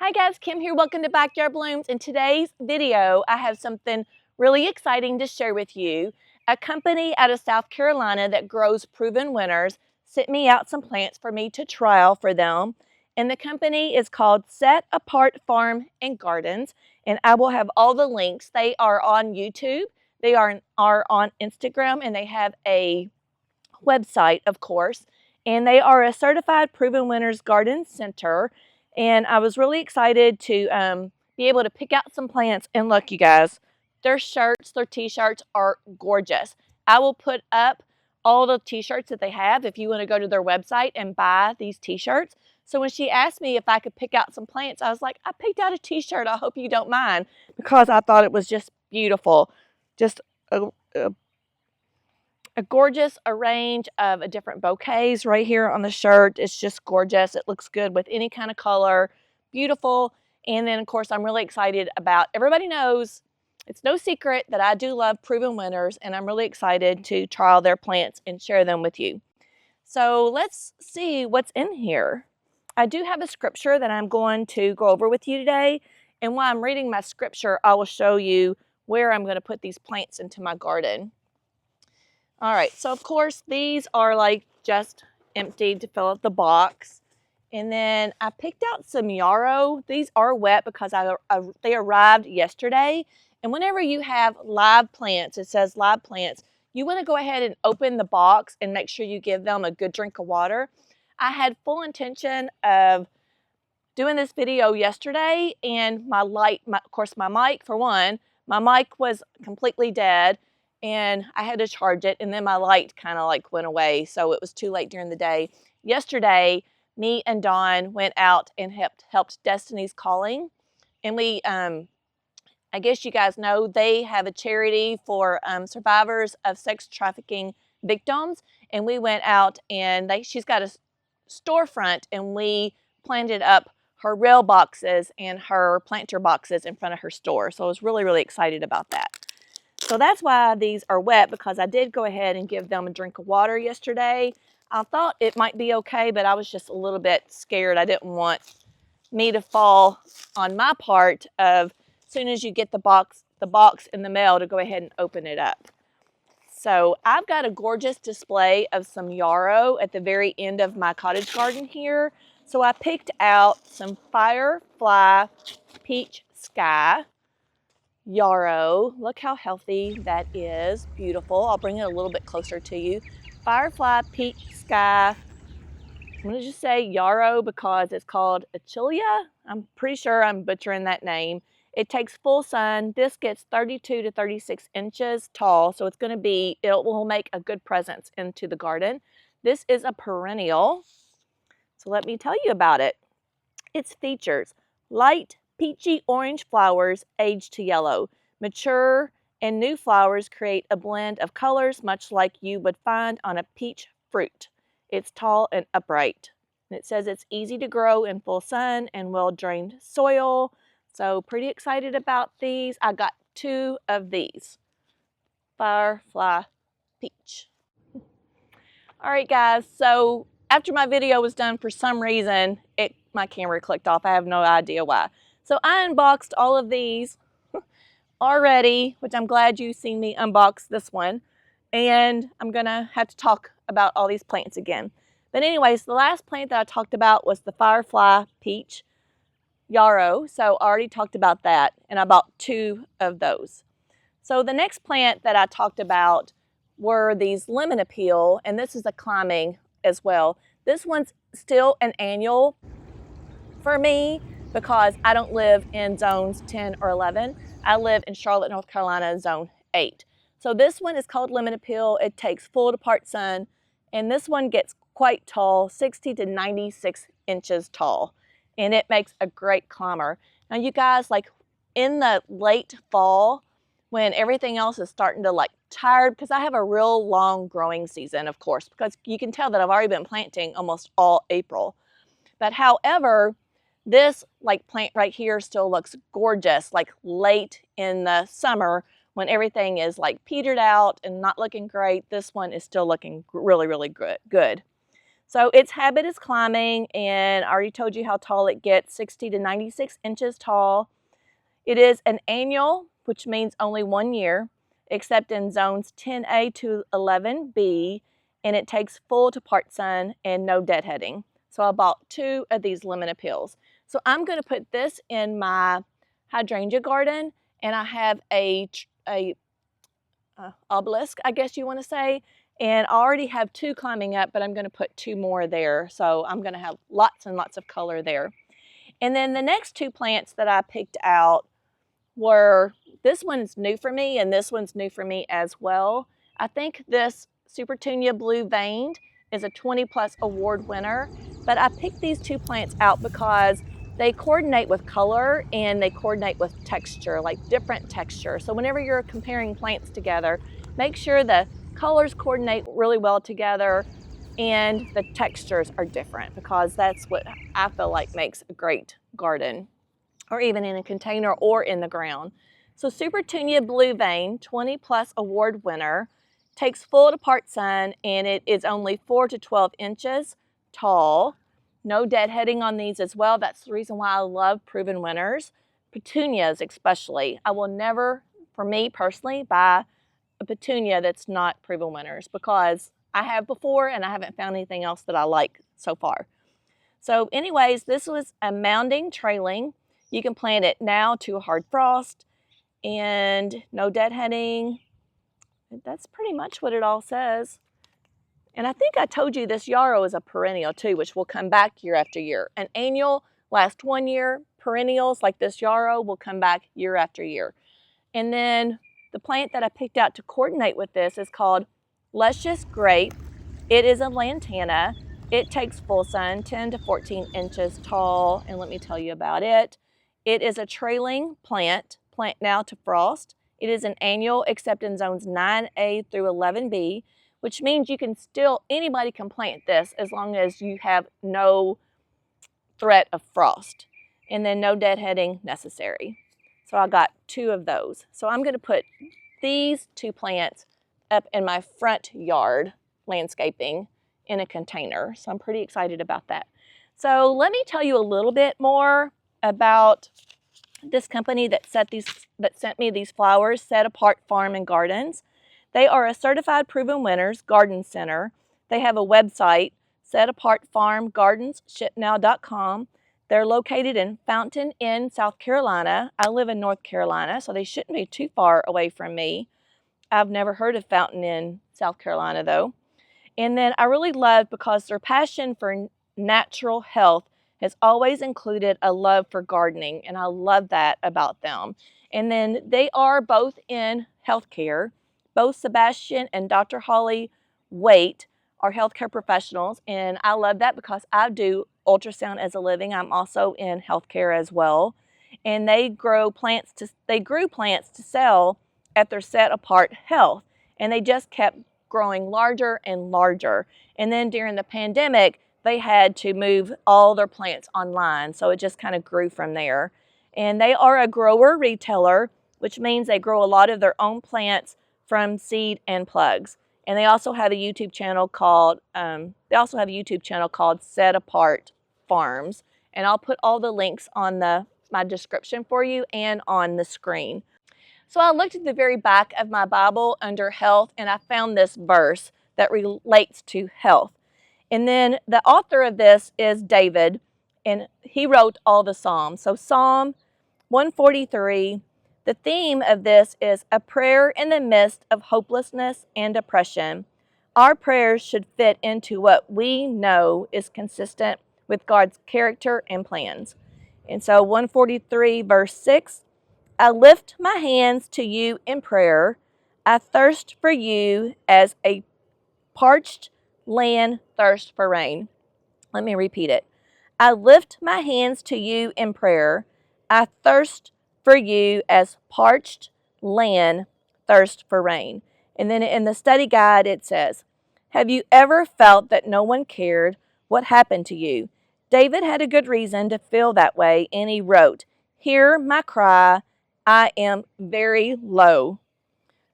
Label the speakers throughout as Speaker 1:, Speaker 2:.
Speaker 1: Hi guys, Kim here. Welcome to Backyard Blooms. In today's video, I have something really exciting to share with you. A company out of South Carolina that grows proven winners sent me out some plants for me to trial for them. And the company is called Set Apart Farm and Gardens. And I will have all the links. They are on YouTube. They are on Instagram, and they have a website, of course. And they are a certified proven winners garden center. And I was really excited to be able to pick out some plants. And look, you guys, their shirts, their t-shirts are gorgeous. I will put up all the t-shirts that they have if you want to go to their website and buy these t-shirts. So when she asked me if I could pick out some plants, I was like, I picked out a t-shirt. I hope you don't mind, because I thought it was just beautiful. Just a gorgeous arrange of different bouquets right here on the shirt. It's just gorgeous. It looks good with any kind of color. Beautiful. And then, of course, I'm really excited about, everybody knows, it's no secret that I do love proven winners, and I'm really excited to trial their plants and share them with you. So let's see what's in here. I do have a scripture that I'm going to go over with you today. And while I'm reading my scripture, I will show you where I'm going to put these plants into my garden. All right, so of course these are like just emptied to fill up the box. And then I picked out some yarrow. These are wet because they arrived yesterday. And whenever you have live plants, it says live plants, you want to go ahead and open the box and make sure you give them a good drink of water. I had full intention of doing this video yesterday, and of course my mic, for one, my mic was completely dead. And I had to charge it, and then my light kind of like went away, so it was too late during the day. Yesterday, me and Dawn went out and helped Destiny's Calling, and we, I guess you guys know, they have a charity for survivors of sex trafficking victims, and we went out and she's got a storefront, and we planted up her rail boxes and her planter boxes in front of her store, so I was really, really excited about that. So that's why these are wet, because I did go ahead and give them a drink of water yesterday. I thought it might be okay, but I was just a little bit scared. I didn't want me to fall on my part of, as soon as you get the box in the mail, to go ahead and open it up. So I've got a gorgeous display of some yarrow at the very end of my cottage garden here. So I picked out some Firefly Peach Sky yarrow. Look how healthy that is. Beautiful. I'll bring it a little bit closer to you. Firefly Peach Sky. I'm going to just say yarrow because it's called Achillea. I'm pretty sure I'm butchering that name. It takes full sun. This gets 32 to 36 inches tall, so it's going to be, it will make a good presence into the garden. This is a perennial, so let me tell you about it. Its features: light peachy orange flowers age to yellow. Mature and new flowers create a blend of colors much like you would find on a peach fruit. It's tall and upright. And it says it's easy to grow in full sun and well-drained soil. So pretty excited about these. I got 2 of these. Firefly Peach. All right, guys, so after my video was done, for some reason, my camera clicked off. I have no idea why. So I unboxed all of these already, which I'm glad you've seen me unbox this one. And I'm going to have to talk about all these plants again. But anyways, the last plant that I talked about was the Firefly Peach yarrow. So I already talked about that, and I bought 2 of those. So the next plant that I talked about were these lemon appeal, and this is a climbing as well. This one's still an annual for me because I don't live in zones 10 or 11. I live in Charlotte, North Carolina, zone 8. So this one is called lemon appeal. It takes full to part sun, and this one gets quite tall, 60 to 96 inches tall, and it makes a great climber. Now you guys, like in the late fall, when everything else is starting to like tired, because I have a real long growing season, of course, because you can tell that I've already been planting almost all April. But however, this like plant right here still looks gorgeous, like late in the summer when everything is like petered out and not looking great. This one is still looking really, really good. So its habit is climbing, and I already told you how tall it gets, 60 to 96 inches tall. It is an annual, which means only 1 year, except in zones 10A to 11B, and it takes full to part sun and no deadheading. So I bought 2 of these lemon appeals. So I'm going to put this in my hydrangea garden, and I have a obelisk, I guess you want to say, and I already have 2 climbing up, but I'm going to put 2 more there. So I'm going to have lots and lots of color there. And then the next 2 plants that I picked out were, this one's new for me and this one's new for me as well. I think this Supertunia Blue Veined is a 20+ award winner, but I picked these 2 plants out because they coordinate with color and they coordinate with texture, like different texture. So whenever you're comparing plants together, make sure the colors coordinate really well together and the textures are different, because that's what I feel like makes a great garden, or even in a container or in the ground. So Supertunia Blue Vein, 20+ award winner, takes full to part sun, and it is only 4 to 12 inches tall. No deadheading on these as well. That's the reason why I love proven winners. Petunias especially. I will never, for me personally, buy a petunia that's not proven winners, because I have before and I haven't found anything else that I like so far. So anyways, this was a mounding trailing. You can plant it now to a hard frost and no deadheading. That's pretty much what it all says. And I think I told you this yarrow is a perennial too, which will come back year after year. An annual lasts 1 year. Perennials like this yarrow will come back year after year. And then the plant that I picked out to coordinate with this is called Luscious Grape. It is a lantana. It takes full sun, 10 to 14 inches tall, and let me tell you about it. It is a trailing plant now to frost. It is an annual except in zones 9A through 11B, which means you can still, anybody can plant this as long as you have no threat of frost, and then no deadheading necessary. So I got 2 of those. So I'm going to put these 2 plants up in my front yard landscaping in a container. So I'm pretty excited about that. So let me tell you a little bit more about this company that sent me these flowers, Set Apart Farm and Gardens. They are a certified proven winners garden center. They have a website, setapartfarmgardensshipnow.com. They're located in Fountain Inn, South Carolina. I live in North Carolina, so they shouldn't be too far away from me. I've never heard of Fountain Inn, South Carolina, though. And then I really love, because their passion for natural health has always included a love for gardening, and I love that about them. And then they are both in healthcare. Both Sebastian and Dr. Holly Waite are healthcare professionals, and I love that because I do ultrasound as a living. I'm also in healthcare as well. And they grew plants to sell at their Set Apart Health, and they just kept growing larger and larger. And then during the pandemic, they had to move all their plants online, so it just kind of grew from there. And they are a grower retailer, which means they grow a lot of their own plants from seed and plugs. And they also have a YouTube channel called Set Apart Farms. And I'll put all the links on my description for you and on the screen. So I looked at the very back of my Bible under health, and I found this verse that relates to health. And then the author of this is David, and he wrote all the Psalms. So Psalm 143, the theme of this is a prayer in the midst of hopelessness and depression. Our prayers should fit into what we know is consistent with God's character and plans. And so 143 verse 6, I lift my hands to you in prayer. I thirst for you as a parched land thirsts for rain. Let me repeat it. I lift my hands to you in prayer. I thirst for you as parched land thirsts for rain. And then in the study guide it says, have you ever felt that no one cared what happened to you? David had a good reason to feel that way, and he wrote, hear my cry, I am very low.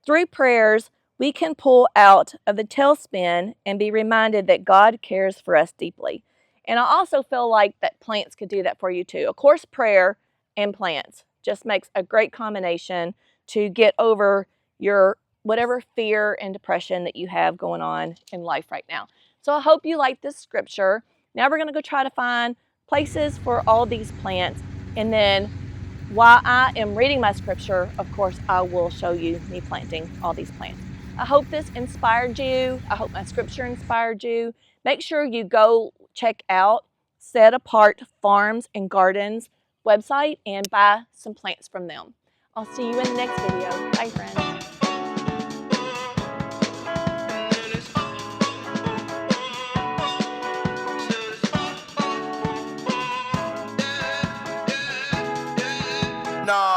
Speaker 1: Through prayers, we can pull out of the tailspin and be reminded that God cares for us deeply. And I also feel like that plants could do that for you too. Of course, prayer and plants just makes a great combination to get over your whatever fear and depression that you have going on in life right now. So I hope you like this scripture. Now we're going to go try to find places for all these plants, and then while I am reading my scripture, of course, I will show you me planting all these plants. I hope this inspired you. I hope my scripture inspired you. Make sure you go check out Set Apart Farms and Gardens website and buy some plants from them. I'll see you in the next video. Bye, friends.
Speaker 2: Nah.